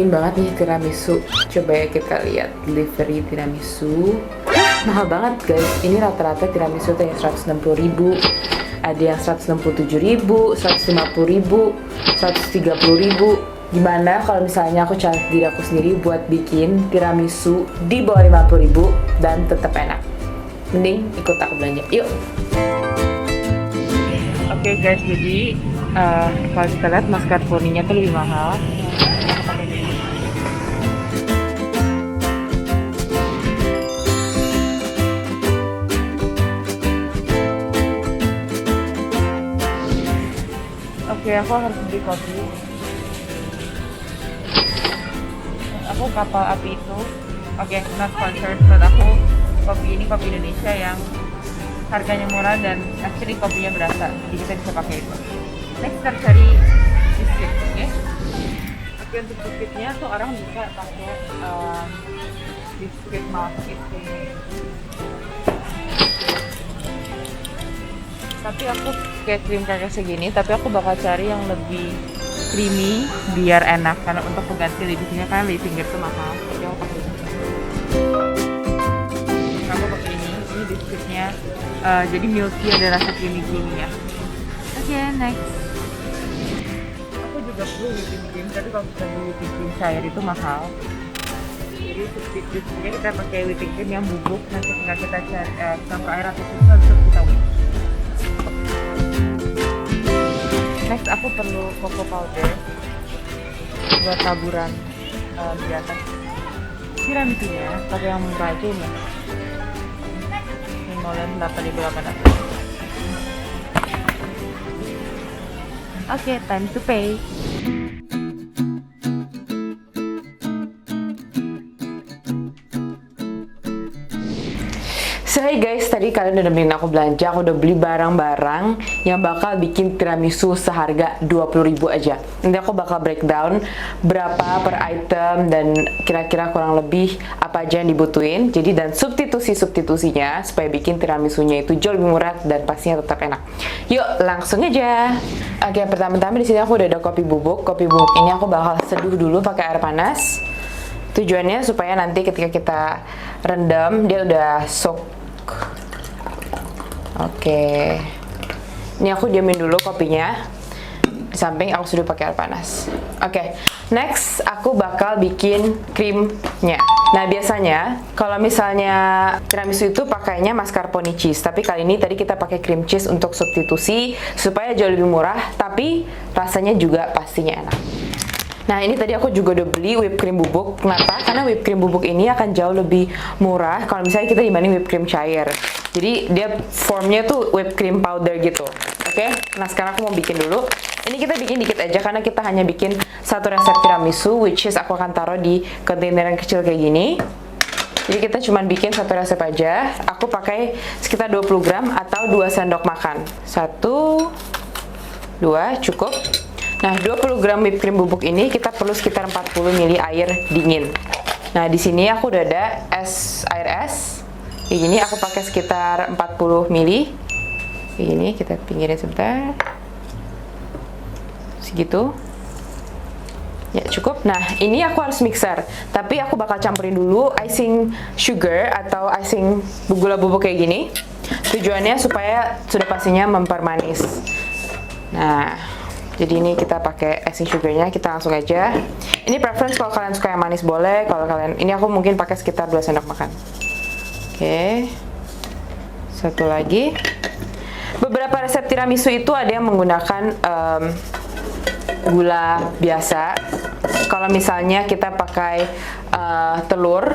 pengen banget nih tiramisu. Coba ya kita lihat delivery tiramisu. Mahal banget guys. Ini rata-rata tiramisu tuh yang 160.000. Ada yang 167.000, 150.000, 130.000. Gimana kalau misalnya aku challenge diri aku sendiri buat bikin tiramisu di bawah 50.000 dan tetap enak? Mending ikut aku belanja. Yuk. Oke guys, jadi kalau kita lihat mascarpone-nya tuh lebih mahal. Oke, aku harus beli kopi. Aku kapal api itu. Oke, not sponsored, buat aku kopi ini kopi Indonesia yang harganya murah dan actually kopinya berasa, jadi kita bisa pakai itu. Next kita cari biskuit, oke? Oke, untuk biskuitnya tuh orang bisa pakai biskuit mouse itu. Tapi aku kayak krim kakek segini, tapi aku bakal cari yang lebih creamy biar enak, karena untuk pengganti lidinya kan lidi finger tuh mahal. Jadi aku pakai ini. Aku pakai ini biskuitnya. Jadi milky, ada rasa creamy ya. Oke, next. Aku juga perlu whipping cream, tapi kalau kita beli whipping cream cair itu mahal. Jadi substitusinya kita pakai whipping cream yang bubuk, nanti tinggal kita cari campur air atau susu untuk kita whip. Next aku perlu cocoa powder buat taburan di atas tiramisunya. Pakai yang murah aja ini. Limolen 8.800. Oke, time to pay. So hey guys, tadi kalian udah nemenin aku belanja. Aku udah beli barang-barang yang bakal bikin tiramisu seharga 20.000 aja. Nanti aku bakal breakdown berapa per item dan kira-kira kurang lebih apa aja yang dibutuhin. Jadi dan substitusinya supaya bikin tiramisunya itu jauh lebih murah dan pastinya tetap enak. Yuk, langsung aja. Oke, pertama-tama di sini aku udah ada kopi bubuk. Kopi bubuk ini aku bakal seduh dulu pakai air panas. Tujuannya supaya nanti ketika kita rendam dia udah soak. Oke, ini aku diamin dulu kopinya. Di samping aku sudah pakai air panas. Oke, next aku bakal bikin krimnya. Nah biasanya kalau misalnya tiramisu itu pakainya mascarpone cheese, tapi kali ini tadi kita pakai cream cheese untuk substitusi supaya jauh lebih murah, tapi rasanya juga pastinya enak. Nah ini tadi aku juga udah beli whipped cream bubuk. Kenapa? Karena whipped cream bubuk ini akan jauh lebih murah kalau misalnya kita dibanding whipped cream cair. Jadi dia formnya tuh whipped cream powder gitu. Oke, nah sekarang aku mau bikin dulu. Ini kita bikin dikit aja karena kita hanya bikin satu resep tiramisu, which is aku akan taruh di kontainer yang kecil kayak gini. Jadi kita cuma bikin satu resep aja. Aku pakai sekitar 20 gram atau 2 sendok makan. 1, 2, cukup. Nah, 20 gram whipped cream bubuk ini kita perlu sekitar 40 ml air dingin. Nah, di sini aku udah ada air es. Kayak gini aku pakai sekitar 40 ml. Kayak gini kita pinggirin sebentar. Segitu. Ya, cukup. Nah, ini aku harus mixer. Tapi aku bakal campurin dulu icing sugar atau icing gula bubuk kayak gini. Tujuannya supaya sudah pastinya mempermanis. Nah, jadi ini kita pakai icing sugarnya, kita langsung aja. Ini preference kalau kalian suka yang manis boleh, kalau kalian, ini aku mungkin pakai sekitar 2 sendok makan. Oke. Satu lagi. Beberapa resep tiramisu itu ada yang menggunakan gula biasa. Kalau misalnya kita pakai telur,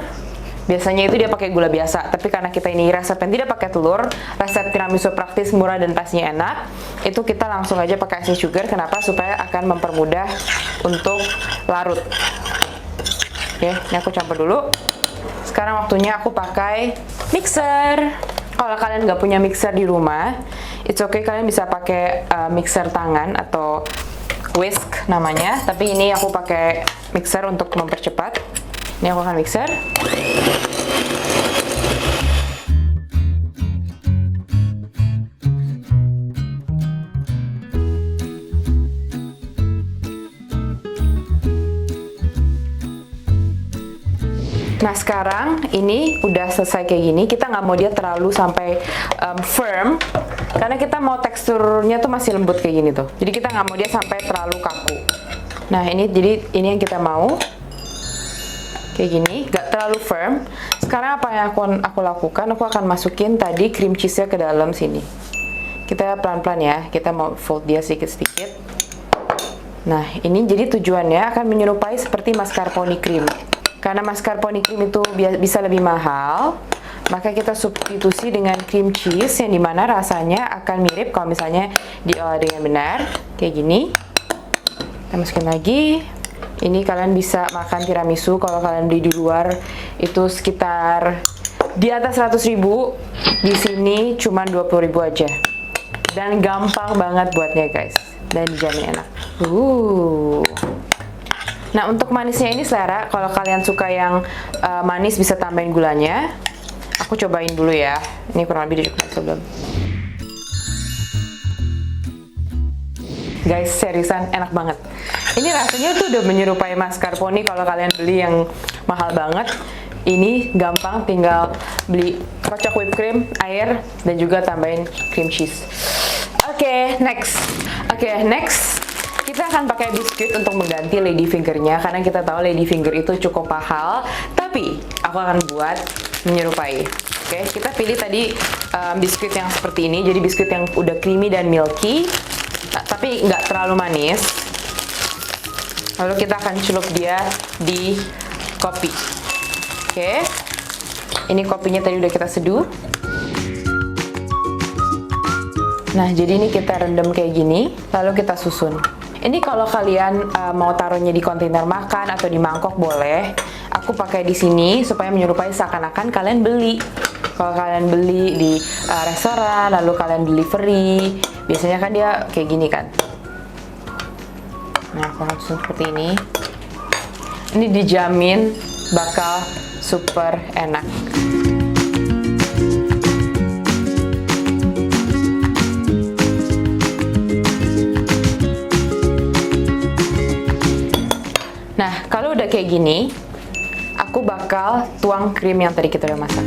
biasanya itu dia pakai gula biasa, tapi karena kita ini resep yang tidak pakai telur, resep tiramisu praktis, murah dan pastinya enak, itu kita langsung aja pakai icing sugar. Kenapa? Supaya akan mempermudah untuk larut. Oke, ini aku campur dulu. Sekarang waktunya aku pakai mixer. Kalau kalian nggak punya mixer di rumah, it's okay, kalian bisa pakai mixer tangan atau whisk namanya. Tapi ini aku pakai mixer untuk mempercepat. Ini aku akan mixer. Nah sekarang ini udah selesai kayak gini. Kita nggak mau dia terlalu sampai firm, karena kita mau teksturnya tuh masih lembut kayak gini tuh. Jadi kita nggak mau dia sampai terlalu kaku. Nah jadi ini yang kita mau kayak gini, nggak terlalu firm. Sekarang apa yang aku lakukan? Aku akan masukin tadi cream cheese-nya ke dalam sini. Kita pelan-pelan ya. Kita mau fold dia sedikit-sedikit. Nah ini jadi tujuannya akan menyerupai seperti mascarpone cream. Karena mascarpone cream itu bisa lebih mahal, maka kita substitusi dengan cream cheese yang dimana rasanya akan mirip kalau misalnya diolah dengan benar kayak gini. Kita masukin lagi. Ini kalian bisa makan tiramisu kalau kalian beli di luar itu sekitar di atas 100.000. Di sini cuma 20.000 aja. Dan gampang banget buatnya guys. Dan dijamin enak. Nah untuk manisnya ini selera. Kalau kalian suka yang manis bisa tambahin gulanya. Aku cobain dulu ya. Ini kurang lebih cukup sebelum. Guys seriusan enak banget. Ini rasanya tuh udah menyerupai mascarpone kalau kalian beli yang mahal banget. Ini gampang, tinggal beli kocok whipped cream, air, dan juga tambahin cream cheese. Oke, next. Kita akan pakai biskuit untuk mengganti lady fingernya, karena kita tahu lady finger itu cukup mahal. Tapi aku akan buat menyerupai. Oke, kita pilih tadi biskuit yang seperti ini. Jadi biskuit yang udah creamy dan milky, tapi nggak terlalu manis. Lalu kita akan celup dia di kopi. Oke, ini kopinya tadi udah kita seduh. Nah, jadi ini kita rendam kayak gini, lalu kita susun. Ini kalau kalian mau taruhnya di kontainer makan atau di mangkok boleh. Aku pakai di sini supaya menyerupai seakan-akan kalian beli. Kalau kalian beli di restoran, lalu kalian delivery, biasanya kan dia kayak gini kan. Nah, aku akan susun seperti ini. Ini dijamin bakal super enak. Nah, kalau udah kayak gini, aku bakal tuang krim yang tadi kita udah masak.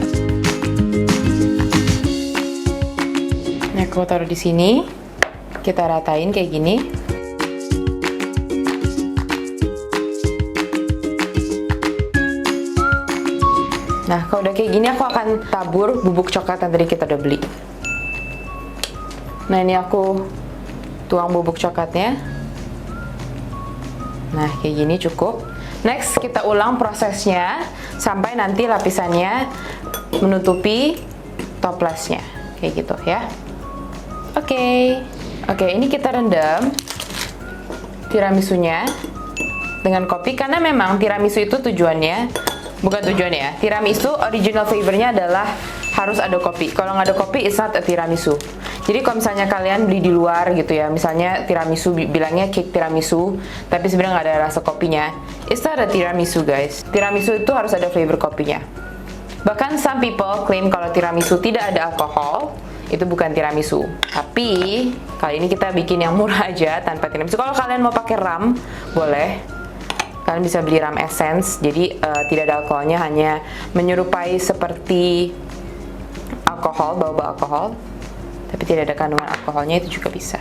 Nah, aku taruh di sini, kita ratain kayak gini. Nah, kalau udah kayak gini, aku akan tabur bubuk coklat yang tadi kita udah beli. Nah, ini aku tuang bubuk coklatnya. Nah, kayak gini cukup. Next, kita ulang prosesnya sampai nanti lapisannya menutupi toplesnya. Kayak gitu ya. Oke, ini kita rendam tiramisunya dengan kopi. Karena memang tiramisu itu tiramisu original flavornya adalah harus ada kopi. Kalau nggak ada kopi, it's not a tiramisu. Jadi kalau misalnya kalian beli di luar gitu ya, misalnya tiramisu bilangnya cake tiramisu, tapi sebenarnya nggak ada rasa kopinya, it's not a tiramisu guys. Tiramisu itu harus ada flavor kopinya. Bahkan some people claim kalau tiramisu tidak ada alkohol, itu bukan tiramisu. Tapi kali ini kita bikin yang murah aja tanpa tiramisu. Kalau kalian mau pakai rum, boleh. Kalian bisa beli rum essence, jadi tidak ada alkoholnya, hanya menyerupai seperti alkohol, bau-bau alkohol. Tapi tidak ada kandungan alkoholnya, itu juga bisa.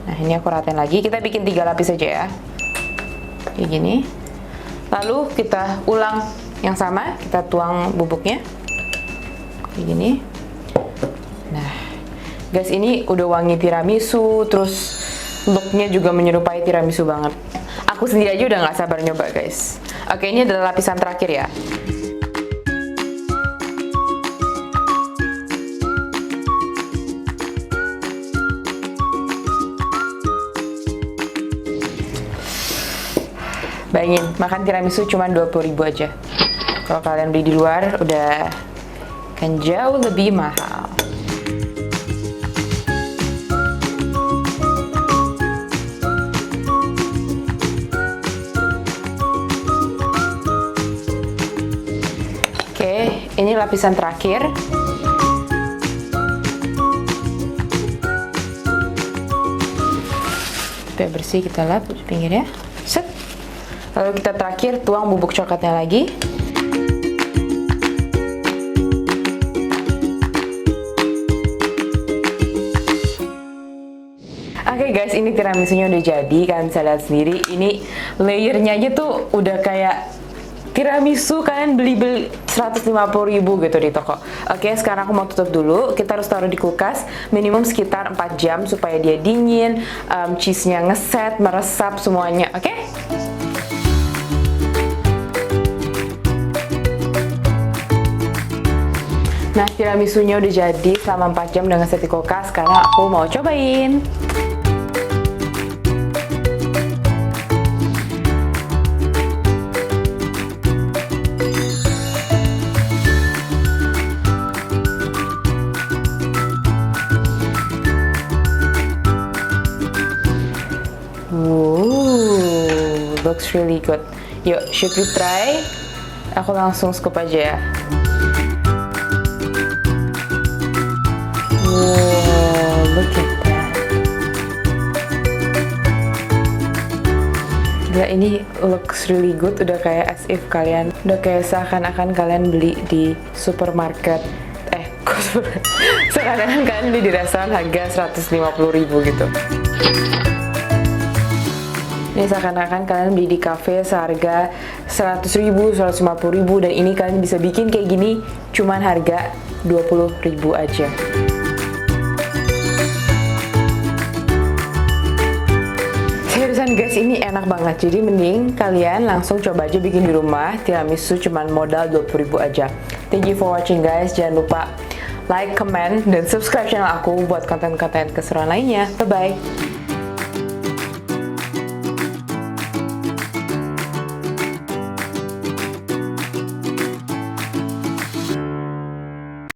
Nah, ini aku ratain lagi. Kita bikin 3 lapis aja ya. Kayak gini. Lalu kita ulang yang sama, kita tuang bubuknya. Kayak gini. Nah, guys, ini udah wangi tiramisu, terus looknya juga menyerupai tiramisu banget. Aku sendiri aja udah nggak sabar nyoba, guys. Oke, ini adalah lapisan terakhir ya. Bayangin, makan tiramisu cuma 20.000 aja. Kalau kalian beli di luar, udah kan jauh lebih mahal. Oke, ini lapisan terakhir. Supaya bersih, kita lap pinggirnya. Set. Lalu kita terakhir tuang bubuk coklatnya lagi. guys, ini tiramisunya udah jadi. Kalian bisa lihat sendiri, ini layernya aja tuh udah kayak tiramisu kalian beli 150.000 gitu di toko. Oke, sekarang aku mau tutup dulu. Kita harus taruh di kulkas minimum sekitar 4 jam supaya dia dingin, cheese-nya ngeset, meresap semuanya. Oke? Nah, tiramisunya udah jadi selama 4 jam udah ngeset di kulkas. Sekarang aku mau cobain. Looks really good. Yuk, should we try? Aku langsung scoop aja ya. Wow, look at that. Gila, ini looks really good. Udah kayak as if kalian, udah kayak seakan-akan kalian beli di supermarket. Seakan-akan kalian beli di restoran harga 150.000 gitu. Ini seakan-akan kalian beli di cafe seharga 100.000, 150.000, dan ini kalian bisa bikin kayak gini cuman harga 20.000 aja. Seriusan guys, ini enak banget. Jadi mending kalian langsung coba aja bikin di rumah. Tiramisu cuman modal 20.000 aja. Thank you for watching guys. Jangan lupa like, comment, dan subscribe channel aku buat konten-konten keseruan lainnya. Bye-bye.